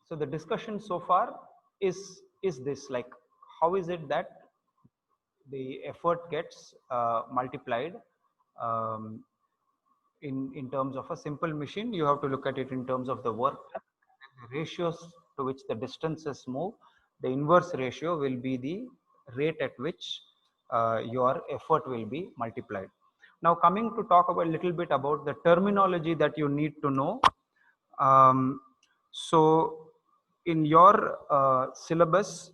So the discussion so far is this, like, how is it that the effort gets multiplied um, in terms of a simple machine. You have to look at it in terms of the work done, and the ratios to which the distances move. The inverse ratio will be the rate at which your effort will be multiplied. Now coming to talk about a little bit about the terminology that you need to know. So in your syllabus,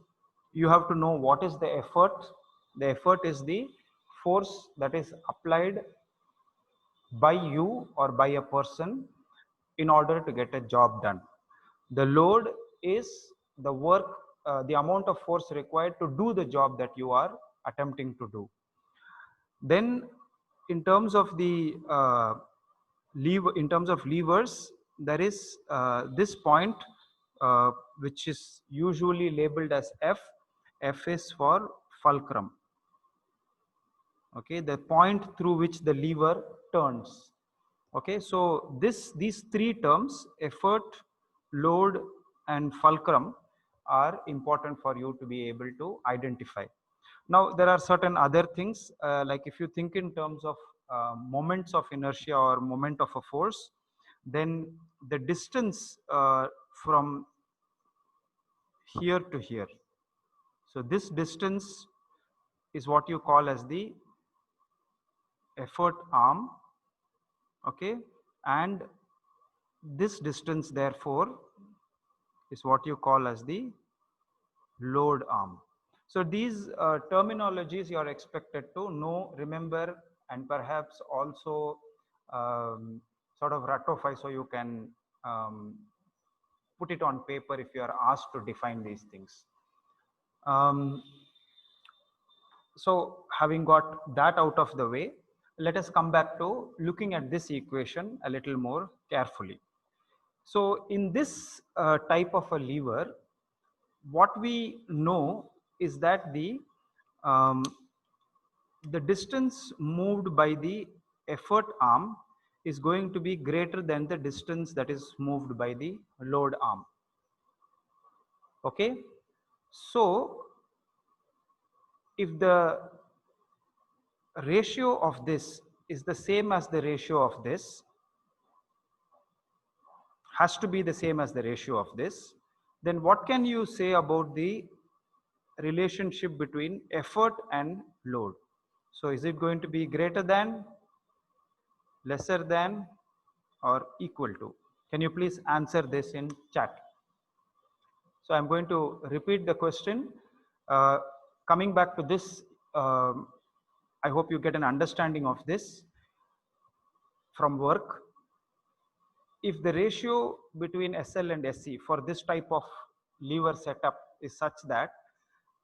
you have to know what is the effort. The effort is the force that is applied by you or by a person in order to get a job done. The load is the work, the amount of force required to do the job that you are attempting to do. Then in terms of the in terms of levers, there is this point which is usually labeled as F. F is for fulcrum. Okay, the point through which the lever turns. Okay, so these three terms, effort, load and fulcrum, are important for you to be able to identify. Now there are certain other things, like if you think in terms of moments of inertia or moment of a force, then the distance from here to here, so this distance is what you call as the effort arm. Okay, and this distance therefore is what you call as the load arm. So these terminologies you are expected to know, remember, and perhaps also sort of ratify, so you can put it on paper if you are asked to define these things. So having got that out of the way, let us come back to looking at this equation a little more carefully. So in this type of a lever, what we know is that um, the distance moved by the effort arm is going to be greater than the distance that is moved by the load arm. Okay, so if the ratio of this is the same as the ratio of this, has to be the same as the ratio of this, then what can you say about the relationship between effort and load? So is it going to be greater than, lesser than, or equal to? Can you please answer this in chat? So I'm going to repeat the question. Coming back to this, I hope you get an understanding of this from work. If the ratio between SL and SC for this type of lever setup is such that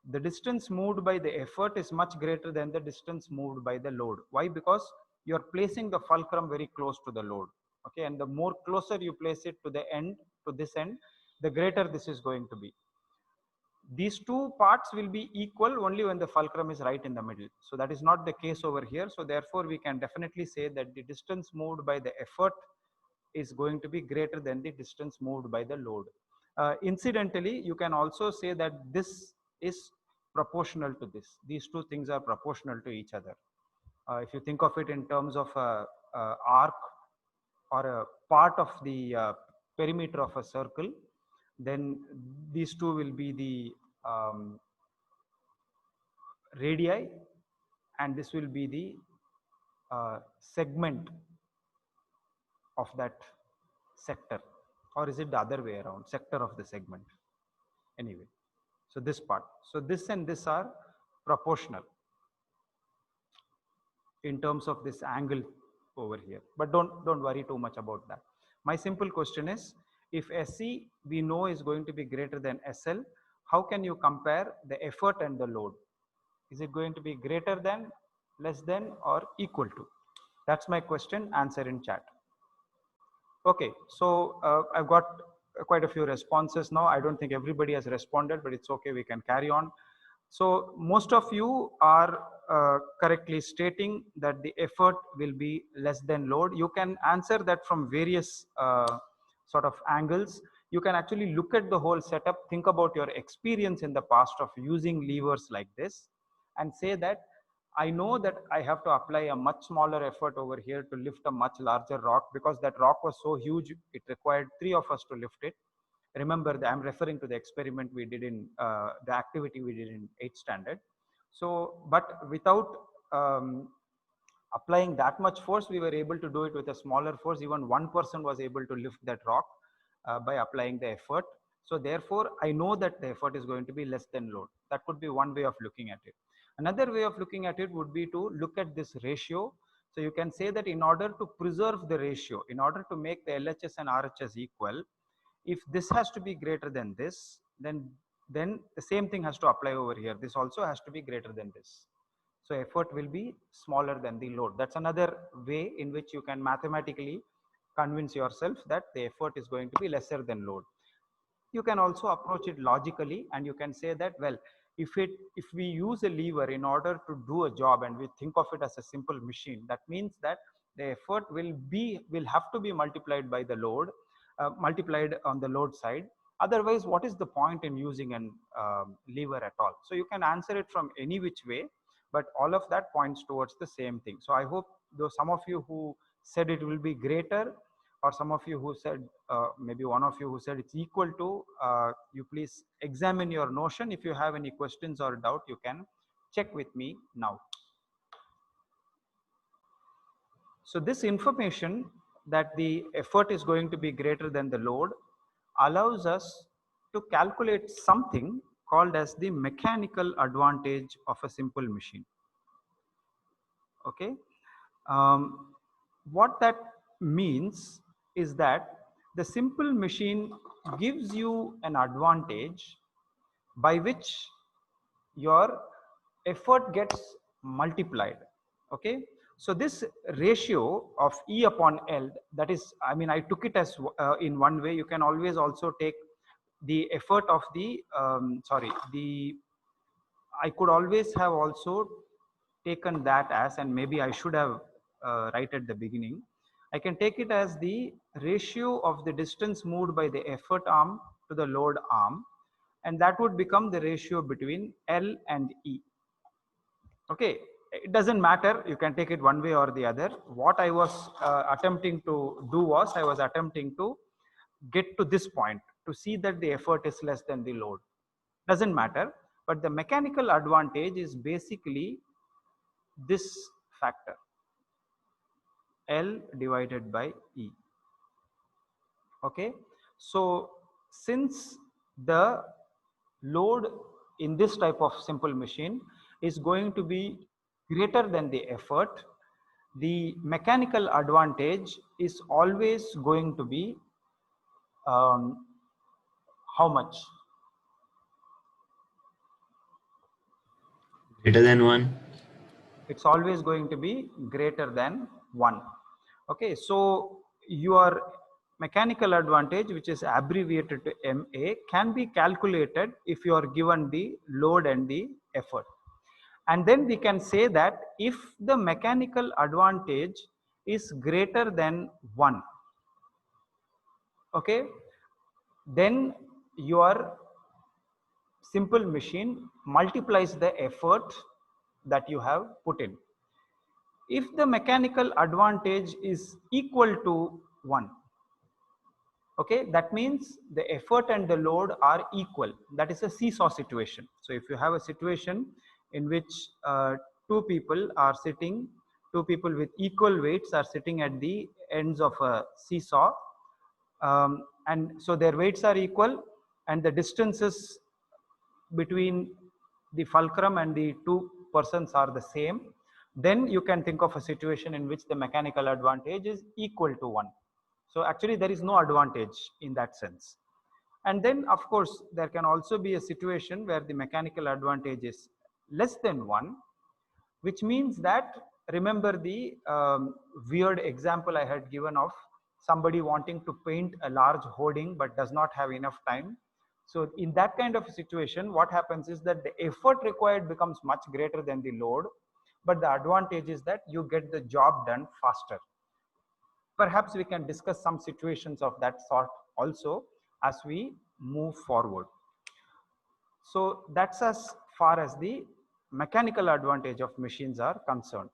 the distance moved by the effort is much greater than the distance moved by the load. Why? Because you are placing the fulcrum very close to the load. Okay, and the more closer you place it to the end, to this end, the greater this is going to be. These two parts will be equal only when the fulcrum is right in the middle. So that is not the case over here. So therefore we can definitely say that the distance moved by the effort is going to be greater than the distance moved by the load. Incidentally, you can also say that this is proportional to this. These two things are proportional to each other. If you think of it in terms of a arc or a part of the perimeter of a circle, then these two will be the radii, and this will be the segment of that sector. Or is it the other way around, sector of the segment? Anyway, so this part, so this and this are proportional in terms of this angle over here, but don't worry too much about that. My simple question is, if SC we know is going to be greater than SL, how can you compare the effort and the load? Is it going to be greater than, less than, or equal to? That's my question. Answer in chat. Okay, so I've got quite a few responses now. I don't think everybody has responded, but it's okay, we can carry on. So most of you are correctly stating that the effort will be less than load. You can answer that from various sort of angles. you can actually look at the whole setup, think about your experience in the past of using levers like this, and say that I know that I have to apply a much smaller effort over here to lift a much larger rock, because that rock was so huge, it required 3 of us to lift it. Remember that I'm referring to the experiment we did in the activity we did in 8th standard. So, but without applying that much force, we were able to do it with a smaller force. Even one person was able to lift that rock by applying the effort. So therefore, I know that the effort is going to be less than load. That could be one way of looking at it. Another way of looking at it would be to look at this ratio. So you can say that in order to preserve the ratio, in order to make the LHS and RHS equal, if this has to be greater than this, then the same thing has to apply over here. This also has to be greater than this. So effort will be smaller than the load. That's another way in which you can mathematically convince yourself that the effort is going to be lesser than load. You can also approach it logically, and you can say that, well, if we use a lever in order to do a job and we think of it as a simple machine, that means that the effort will have to be multiplied by the load, multiplied on the load side. Otherwise, what is the point in using an lever at all? So you can answer it from any which way, but all of that points towards the same thing. So I hope, though some of you who said it will be greater, or some of you who said, maybe one of you who said it's equal to, you please examine your notion. If you have any questions or doubt, you can check with me now. So this information that the effort is going to be greater than the load allows us to calculate something called as the mechanical advantage of a simple machine. Okay. What that means is that the simple machine gives you an advantage by which your effort gets multiplied. Okay. So this ratio of E upon L, that is, I mean, I took it as in one way. You can always also take the effort of the, I could always have also taken that as, and maybe I should have right at the beginning, I can take it as the ratio of the distance moved by the effort arm to the load arm, and that would become the ratio between L and E. Okay, it doesn't matter, you can take it one way or the other. What I was attempting to do was, I was attempting to get to this point to see that the effort is less than the load. Doesn't matter, but the mechanical advantage is basically this factor, L divided by E. Okay, so since the load in this type of simple machine is going to be greater than the effort, the mechanical advantage is always going to be how much? Greater than 1. It's always going to be greater than 1. Okay, so your mechanical advantage, which is abbreviated to MA, can be calculated if you are given the load and the effort. And then we can say that if the mechanical advantage is greater than 1, okay, then your simple machine multiplies the effort that you have put in. If the mechanical advantage is equal to 1, okay, that means the effort and the load are equal. That is a seesaw situation. So if you have a situation in which two people with equal weights are sitting at the ends of a seesaw, and so their weights are equal and the distances between the fulcrum and the two persons are the same, then you can think of a situation in which the mechanical advantage is equal to 1. So actually there is no advantage in that sense. And then of course there can also be a situation where the mechanical advantage is less than 1, which means that, remember the weird example I had given of somebody wanting to paint a large hoarding but does not have enough time. So in that kind of a situation, what happens is that the effort required becomes much greater than the load, but the advantage is that you get the job done faster. Perhaps we can discuss some situations of that sort also, as we move forward. So that's as far as the mechanical advantage of machines are concerned.